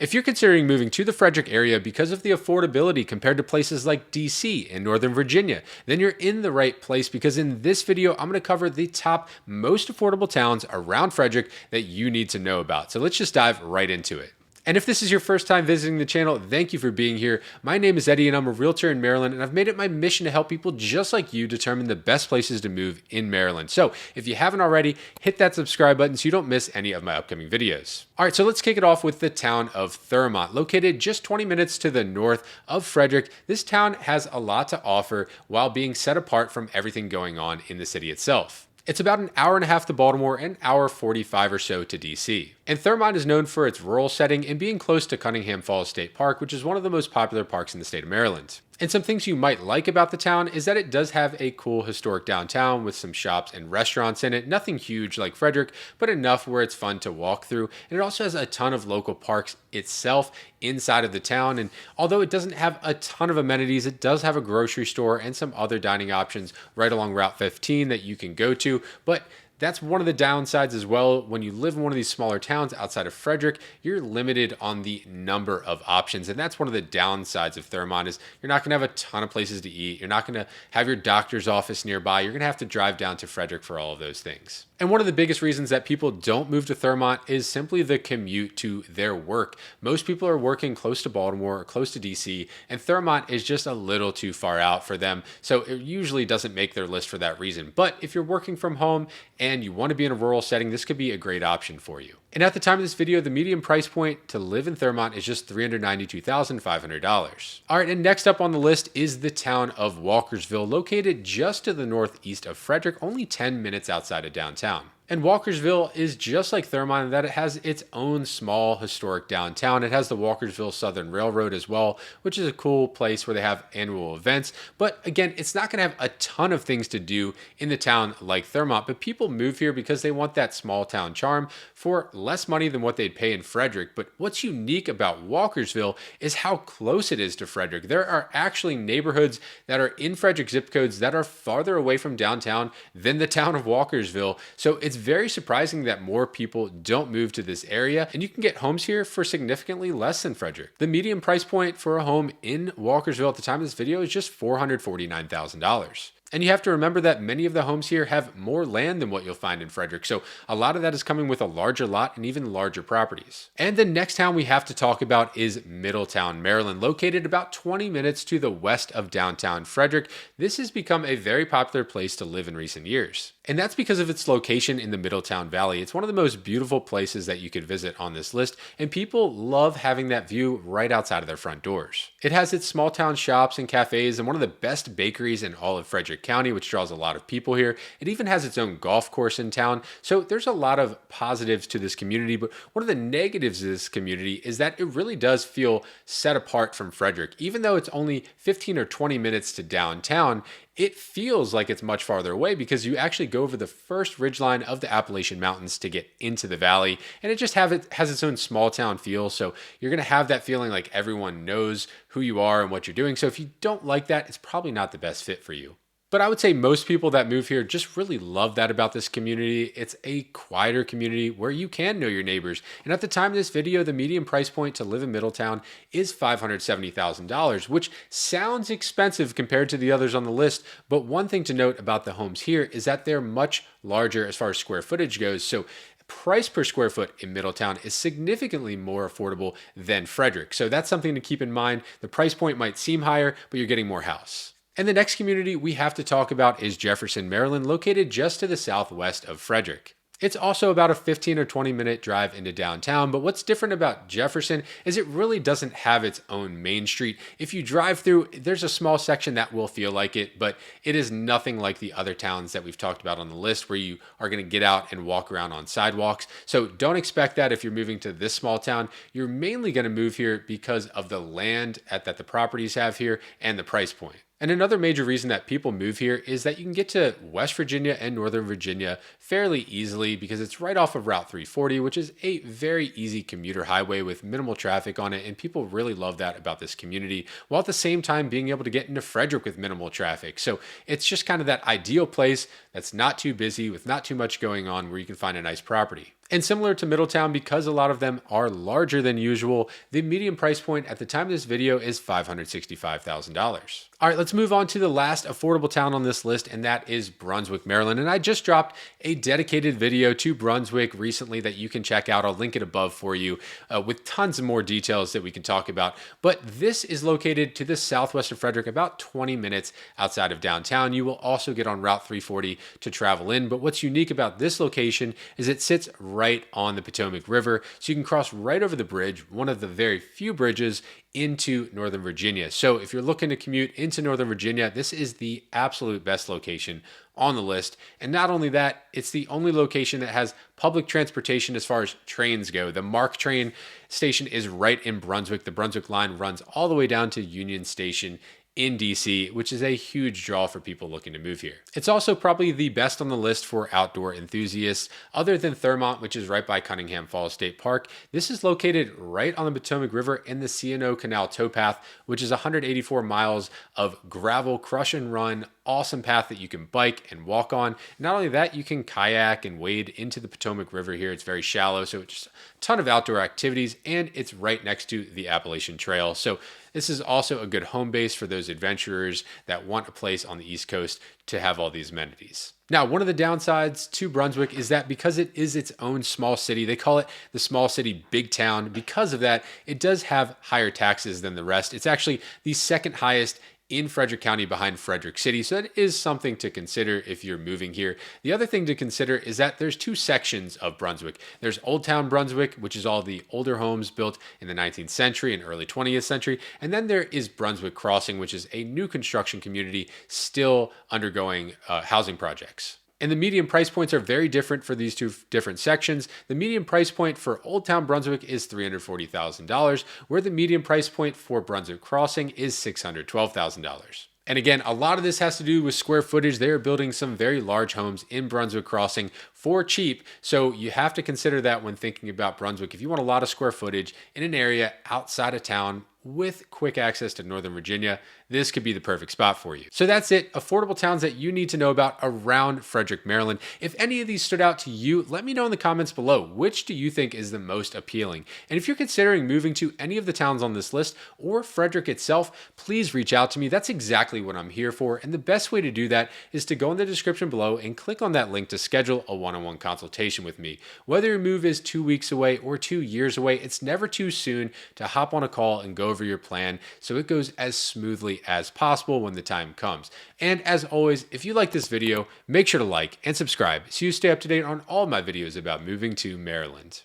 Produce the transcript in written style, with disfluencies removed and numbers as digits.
If you're considering moving to the Frederick area because of the affordability compared to places like DC and Northern Virginia, then you're in the right place because in this video, I'm going to cover the top most affordable towns around Frederick that you need to know about. So let's just dive right into it. And if this is your first time visiting the channel, thank you for being here. My name is Eddie and I'm a realtor in Maryland, and I've made it my mission to help people just like you determine the best places to move in Maryland. So if you haven't already, hit that subscribe button so you don't miss any of my upcoming videos. All right, so let's kick it off with the town of Thurmont. Located just 20 minutes to the north of Frederick, this town has a lot to offer while being set apart from everything going on in the city itself. It's about an hour and a half to Baltimore and an hour 45 or so to DC. And Thurmont is known for its rural setting and being close to Cunningham Falls State Park, which is one of the most popular parks in the state of Maryland. And some things you might like about the town is that it does have a cool historic downtown with some shops and restaurants in it. Nothing huge like Frederick, but enough where it's fun to walk through. And it also has a ton of local parks itself inside of the town. And although it doesn't have a ton of amenities, it does have a grocery store and some other dining options right along Route 15 that you can go to. But that's one of the downsides as well. When you live in one of these smaller towns outside of Frederick, you're limited on the number of options. And that's one of the downsides of Thurmont is you're not gonna have a ton of places to eat. You're not gonna have your doctor's office nearby. You're gonna have to drive down to Frederick for all of those things. And one of the biggest reasons that people don't move to Thurmont is simply the commute to their work. Most people are working close to Baltimore or close to DC, and Thurmont is just a little too far out for them. So it usually doesn't make their list for that reason. But if you're working from home and you want to be in a rural setting, this could be a great option for you. And at the time of this video, the median price point to live in Thurmont is just $392,500. All right, and next up on the list is the town of Walkersville, located just to the northeast of Frederick, only 10 minutes outside of downtown. And Walkersville is just like Thurmont in that it has its own small historic downtown. It has the Walkersville Southern Railroad as well, which is a cool place where they have annual events. But again, it's not going to have a ton of things to do in the town like Thurmont, but people move here because they want that small town charm for less money than what they'd pay in Frederick. But what's unique about Walkersville is how close it is to Frederick. There are actually neighborhoods that are in Frederick zip codes that are farther away from downtown than the town of Walkersville. So it's very surprising that more people don't move to this area, and you can get homes here for significantly less than Frederick. The median price point for a home in Walkersville at the time of this video is just $449,000. And you have to remember that many of the homes here have more land than what you'll find in Frederick. So a lot of that is coming with a larger lot and even larger properties. And the next town we have to talk about is Middletown, Maryland, located about 20 minutes to the west of downtown Frederick. This has become a very popular place to live in recent years. And that's because of its location in the Middletown Valley. It's one of the most beautiful places that you could visit on this list, and people love having that view right outside of their front doors. It has its small town shops and cafes and one of the best bakeries in all of Frederick County, which draws a lot of people here. It even has its own golf course in town. So there's a lot of positives to this community, but one of the negatives of this community is that it really does feel set apart from Frederick. Even though it's only 15 or 20 minutes to downtown, it feels like it's much farther away because you actually go over the first ridgeline of the Appalachian Mountains to get into the valley, and it just has its own small town feel. So you're going to have that feeling like everyone knows who you are and what you're doing. So if you don't like that, it's probably not the best fit for you. But I would say most people that move here just really love that about this community. It's a quieter community where you can know your neighbors. And at the time of this video, the median price point to live in Middletown is $570,000, which sounds expensive compared to the others on the list. But one thing to note about the homes here is that they're much larger as far as square footage goes. So price per square foot in Middletown is significantly more affordable than Frederick. So that's something to keep in mind. The price point might seem higher, but you're getting more house. And the next community we have to talk about is Jefferson, Maryland, located just to the southwest of Frederick. It's also about a 15 or 20 minute drive into downtown, but what's different about Jefferson is it really doesn't have its own main street. If you drive through, there's a small section that will feel like it, but it is nothing like the other towns that we've talked about on the list where you are going to get out and walk around on sidewalks. So don't expect that if you're moving to this small town. You're mainly going to move here because of the land that the properties have here and the price point. And another major reason that people move here is that you can get to West Virginia and Northern Virginia fairly easily because it's right off of Route 340, which is a very easy commuter highway with minimal traffic on it. And people really love that about this community, while at the same time being able to get into Frederick with minimal traffic. So it's just kind of that ideal place that's not too busy with not too much going on where you can find a nice property. And similar to Middletown, because a lot of them are larger than usual, the median price point at the time of this video is $565,000. All right, let's move on to the last affordable town on this list, and that is Brunswick, Maryland. And I just dropped a dedicated video to Brunswick recently that you can check out. I'll link it above for you with tons of more details that we can talk about. But this is located to the southwest of Frederick, about 20 minutes outside of downtown. You will also get on Route 340 to travel in. But what's unique about this location is it sits right on the Potomac River, so you can cross right over the bridge, one of the very few bridges into Northern Virginia. So if you're looking to commute into Northern Virginia, this is the absolute best location on the list. And not only that, it's the only location that has public transportation as far as trains go. The MARC train station is right in Brunswick. The Brunswick line runs all the way down to Union Station in DC, which is a huge draw for people looking to move here. It's also probably the best on the list for outdoor enthusiasts, other than Thurmont, which is right by Cunningham Falls State Park. This is located right on the Potomac River in the C&O Canal towpath, which is 184 miles of gravel, crush and run, awesome path that you can bike and walk on. Not only that, you can kayak and wade into the Potomac River here. It's very shallow, so it's just a ton of outdoor activities, and it's right next to the Appalachian Trail. So this is also a good home base for those adventurers that want a place on the East Coast to have all these amenities. Now, one of the downsides to Brunswick is that because it is its own small city, they call it the small city big town. Because of that, it does have higher taxes than the rest. It's actually the second highest in Frederick County behind Frederick City. So that is something to consider if you're moving here. The other thing to consider is that there's two sections of Brunswick. There's Old Town Brunswick, which is all the older homes built in the 19th century and early 20th century. And then there is Brunswick Crossing, which is a new construction community still undergoing housing projects. And the median price points are very different for these two different sections. The median price point for Old Town Brunswick is $340,000, where the median price point for Brunswick Crossing is $612,000. And again, a lot of this has to do with square footage. They are building some very large homes in Brunswick Crossing for cheap. So you have to consider that when thinking about Brunswick. If you want a lot of square footage in an area outside of town with quick access to Northern Virginia, this could be the perfect spot for you. So that's it. Affordable towns that you need to know about around Frederick, Maryland. If any of these stood out to you, let me know in the comments below. Which do you think is the most appealing? And if you're considering moving to any of the towns on this list or Frederick itself, please reach out to me. That's exactly what I'm here for. And the best way to do that is to go in the description below and click on that link to schedule a one-on-one consultation with me. Whether your move is 2 weeks away or 2 years away, it's never too soon to hop on a call and go over your plan so it goes as smoothly as possible when the time comes. And as always, if you like this video, make sure to like and subscribe so you stay up to date on all my videos about moving to Maryland.